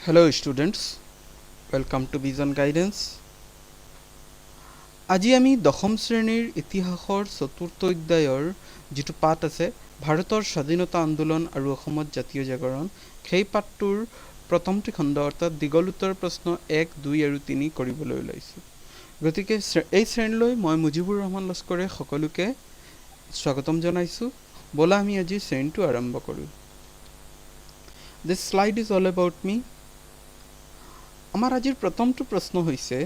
Hello students, welcome to Vision Guidance. আজি আমি দশম শ্ৰেণীৰ ইতিহাসৰ চতুৰ্থ অধ্যায়ৰ যিটো পাঠ আছে ভাৰতৰ স্বাধীনতা আন্দোলন আৰু অসমত জাতীয় জাগৰণ সেই পাঠটোৰ প্ৰথমটি খণ্ড অৰ্থাৎ দীঘল উত্তৰ প্ৰশ্ন 1, 2 আৰু 3 কৰিবলৈ ওলাইছোঁ। গতিকে এই শ্ৰেণীলৈ মই মুজিবুৰ ৰহমান লস্কৰে সকলোকে স্বাগতম জনাইছোঁ। বলা আমি আজি শ্ৰেণীটো আৰম্ভ কৰোঁ। This slide is all about me. আমাৰ আজিৰ প্ৰথমটো প্ৰশ্ন হৈছে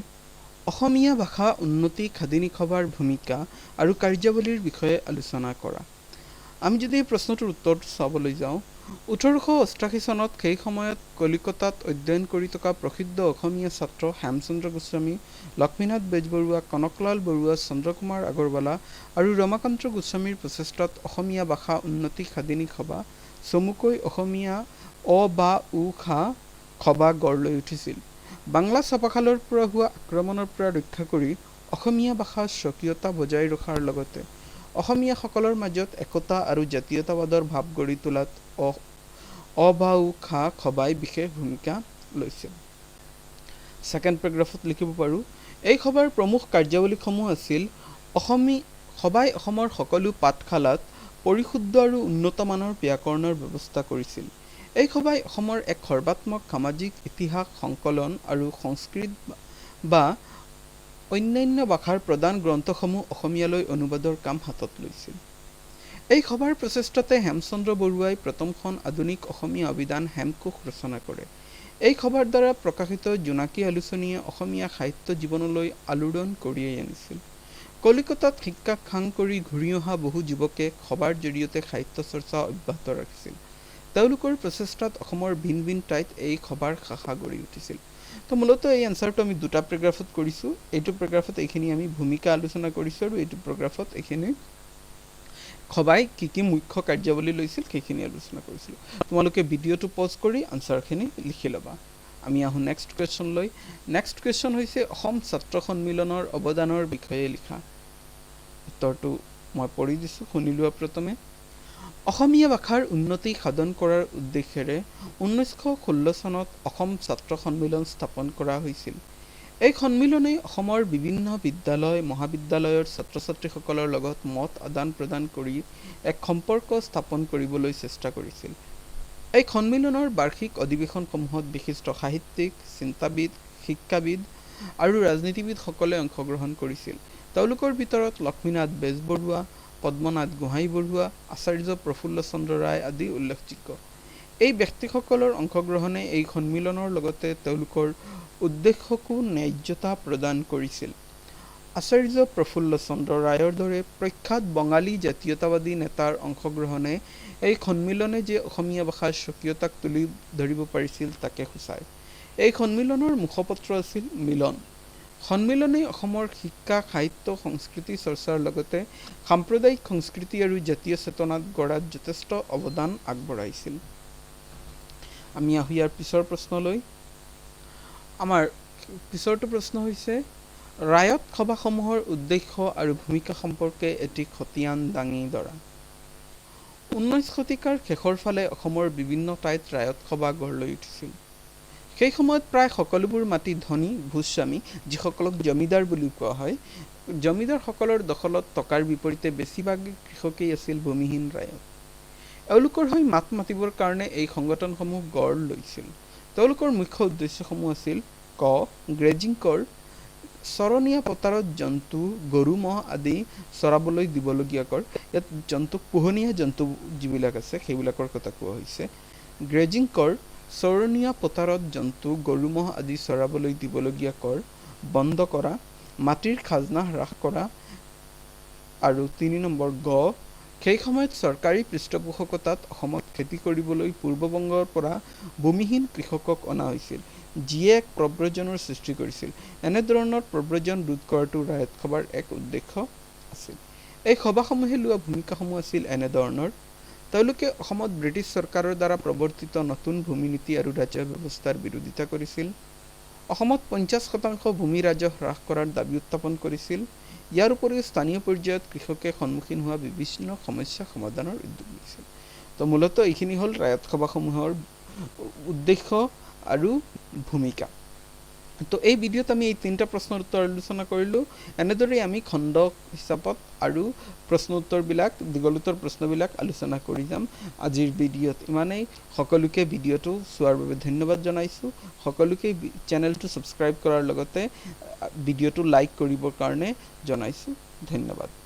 অসমীয়া ভাষা উন্নতি খাদিনী সভাৰ ভূমিকা আৰু কাৰ্যাৱলীৰ বিষয়ে আলোচনা কৰা। আমি যদি এই প্ৰশ্নটোৰ উত্তৰটো চাবলৈ যাওঁ 1888 চনত সেই সময়ত কলিকতাত অধ্যয়ন কৰি থকা প্ৰসিদ্ধ অসমীয়া ছাত্ৰ হেমচন্দ্ৰ গোস্বামী, লক্ষ্মীনাথ বেজবৰুৱা, কনকলাল বৰুৱা, চন্দ্ৰকুমাৰ আগৰৱালা আৰু ৰমাকান্ত গোস্বামীৰ প্ৰচেষ্টাত অসমীয়া ভাষা উন্নতি খাদিনী সভা চমুকৈ অসমীয়া অ বা উ খা সভা গঢ় লৈ উঠিছিল। বাংলা ছাপাখালৰ পৰা হোৱা আক্ৰমণৰ পৰা ৰক্ষা কৰি অসমীয়া ভাষাৰ স্বকীয়তা বজাই ৰখাৰ লগতে অসমীয়াসকলৰ মাজত একতা আৰু জাতীয়তাবাদৰ ভাৱ গঢ়ি তোলাত অ বা উ খা সভাই বিশেষ ভূমিকা লৈছিল। ছেকেণ্ড পেৰাগ্ৰাফত লিখিব পাৰোঁ, এই সভাৰ প্ৰমুখ কাৰ্যাৱলীসমূহ আছিল সভাই অসমৰ সকলো পাঠশালাত পৰিশুদ্ধ আৰু উন্নতমানৰ ব্যাকৰণৰ ব্যৱস্থা কৰিছিল। এই সভাই অসমৰ এক সৰ্বাত্মক সামাজিক ইতিহাস সংকলন আৰু সংস্কৃত বা অন্যান্য ভাষাৰ প্ৰধান গ্ৰন্থসমূহ অসমীয়ালৈ অনুবাদৰ কাম হাতত লৈছিল। এই সভাৰ প্ৰচেষ্টাতে হেমচন্দ্ৰ বৰুৱাই প্ৰথমখন আধুনিক অসমীয়া অভিধান হেমকোষ ৰচনা কৰে। এই সভাৰ দ্বাৰা প্ৰকাশিত জোনাকী আলোচনীয়ে অসমীয়া সাহিত্য জীৱনলৈ আলোড়ন কঢ়িয়াই আনিছিল। কলিকতাত শিক্ষা সাং কৰি ঘূৰি অহা বহু যুৱকে সভাৰ জৰিয়তে সাহিত্য চৰ্চা অব্যাহত ৰাখিছিল। তেওঁলোকৰ প্ৰচেষ্টাত অসমৰ ভিন ভিন ঠাইত এই সভাৰ শাখা গঢ়ি উঠিছিল। তো মূলতঃ এই এনচাৰটো আমি দুটা পেৰাগ্ৰাফত কৰিছোঁ। এইটো পেৰাগ্ৰাফত এইখিনি আমি ভূমিকা আলোচনা কৰিছোঁ আৰু এইটো পেৰাগ্ৰাফত এইখিনি সভাই কি মুখ্য কাৰ্যাৱলী লৈছিল সেইখিনি আলোচনা কৰিছিলোঁ। তোমালোকে ভিডিঅ'টো পজ কৰি আনচাৰখিনি লিখি ল'বা। আমি আহোঁ নেক্সট কুৱেশ্যনলৈ। নেক্সট কুৱেশ্যন হৈছে অসম ছাত্ৰ সন্মিলনৰ অৱদানৰ বিষয়ে লিখা। উত্তৰটো মই পঢ়ি দিছোঁ, শুনি লোৱা প্ৰথমে। অসমীয়া ভাষাৰ উন্নতি সাধন কৰাৰ উদ্দেশ্যেৰে 1916 চনত অসম ছাত্ৰ সন্মিলন স্থাপন কৰা হৈছিল। এই সন্মিলনে অসমৰ বিভিন্ন বিদ্যালয় মহাবিদ্যালয়ৰ ছাত্ৰ ছাত্ৰীসকলৰ লগত মত আদান প্ৰদান কৰি এক সম্পৰ্ক স্থাপন কৰিবলৈ চেষ্টা কৰিছিল। এই সন্মিলনৰ বাৰ্ষিক অধিৱেশনসমূহত বিশিষ্ট সাহিত্যিক, চিন্তাবিদ, শিক্ষাবিদ আৰু ৰাজনীতিবিদসকলে অংশগ্ৰহণ কৰিছিল। তেওঁলোকৰ ভিতৰত লক্ষ্মীনাথ বেজবৰুৱা, পদ্মনাথ গোহাঞিবৰুৱা, আচাৰ্য প্ৰফুল্ল চন্দ্ৰ ৰায় আদি উল্লেখযোগ্য। এই ব্যক্তিসকলৰ অংশগ্ৰহণে এই সন্মিলনৰ লগতে তেওঁলোকৰ উদ্দেশ্যকো ন্যায্যতা প্ৰদান কৰিছিল। আচাৰ্য প্ৰফুল্ল চন্দ্ৰ ৰায়ৰ দৰে প্ৰখ্যাত বঙালী জাতীয়তাবাদী নেতাৰ অংশগ্ৰহণে এই সন্মিলনে যে অসমীয়া ভাষাৰ স্বকীয়তাক তুলি ধৰিব পাৰিছিল তাকে সূচায়। এই সন্মিলনৰ মুখপত্ৰ আছিল মিলন। সন্মিলনে অসমৰ শিক্ষা, সাহিত্য, সংস্কৃতি চৰ্চাৰ লগতে সাম্প্ৰদায়িক সংস্কৃতি আৰু জাতীয় চেতনাত গঢ়াত যথেষ্ট অৱদান আগবঢ়াইছিল। আমি আহোঁ ইয়াৰ পিছৰ প্ৰশ্নলৈ। আমাৰ পিছৰটো প্ৰশ্ন হৈছে ৰায়ত সভাসমূহৰ উদ্দেশ্য আৰু ভূমিকা সম্পৰ্কে এটি খতিয়ান দাঙি ধৰা। 19 শতিকাৰ শেষৰ ফালে অসমৰ বিভিন্ন ঠাইত ৰায়ত সভা গঢ় লৈ উঠিছিল। সেই সময়ত প্ৰায় সকলোবোৰ মাটি ধনী ভূস্বামী, যিসকলক জমিদাৰ বুলি কোৱা হয়, জমিদাৰসকলৰ দখলত থকাৰ বিপৰীতে বেছিভাগ কৃষকেই আছিল ভূমিহীন ৰায়ত। এওঁলোকৰ হৈ মাত মাতিবৰ কাৰণে এই সংগঠনসমূহ গঢ় লৈছিল। তেওঁলোকৰ মুখ্য উদ্দেশ্যসমূহ আছিল ক গ্ৰেজিং কৰ, চৰণীয়া পথাৰত জন্তু গৰু ম'হ আদি চৰাবলৈ দিবলগীয়া কৰ। ইয়াত পোহনীয়া জন্তু যিবিলাক আছে সেইবিলাকৰ কথা কোৱা হৈছে। গ্ৰেজিং কৰ, চৰণীয়া পথাৰত জন্তু গৰু ম'হ আদি চৰাবলৈ দিবলগীয়া কৰ বন্ধ কৰা, মাটিৰ খাজনা হ্ৰাস কৰা আৰু 3 নম্বৰ গ সেই সময়ত চৰকাৰী পৃষ্ঠপোষকতাত অসমত খেতি কৰিবলৈ পূৰ্ববংগৰ পৰা ভূমিহীন কৃষকক অনা হৈছিল, যিয়ে এক প্ৰব্ৰজনৰ সৃষ্টি কৰিছিল। এনেধৰণৰ প্ৰব্ৰজন ৰোধ কৰাটো ৰায়ত সভাৰ এক উদ্দেশ্য আছিল। এই সভাসমূহে লোৱা ভূমিকাসমূহ আছিল এনেধৰণৰ। তেওঁলোকে অসমত ব্ৰিটিছ চৰকাৰৰ দ্বাৰা প্ৰৱৰ্তিত নতুন ভূমি নীতি আৰু ৰাজ্য ব্যৱস্থাৰ বিৰোধিতা কৰিছিল। অসমত 50% ভূমি ৰাজহ হ্ৰাস কৰাৰ দাবী উত্থাপন কৰিছিল। ইয়াৰ উপৰিও স্থানীয় পৰ্যায়ত কৃষকে সন্মুখীন হোৱা বিভিন্ন সমস্যা সমাধানৰ উদ্যোগ লৈছিল। তো মূলতঃ এইখিনি হ'ল ৰায়ত সভাসমূহৰ উদ্দেশ্য আৰু ভূমিকা। তো এই ভিডিঅ'ত আমি এই তিনিটা প্ৰশ্নৰ উত্তৰ আলোচনা কৰিলোঁ। এনেদৰেই আমি খণ্ড হিচাপত আৰু প্ৰশ্ন উত্তৰবিলাক দীঘল প্ৰশ্নবিলাক আলোচনা কৰি যাম। আজিৰ ভিডিঅ'ত ইমানেই। সকলোকে ভিডিঅ'টো চোৱাৰ বাবে ধন্যবাদ জনাইছোঁ। সকলোকে চেনেলটো ছাবস্ক্ৰাইব কৰাৰ লগতে ভিডিঅ'টো লাইক কৰিবৰ কাৰণে জনাইছোঁ। ধন্যবাদ।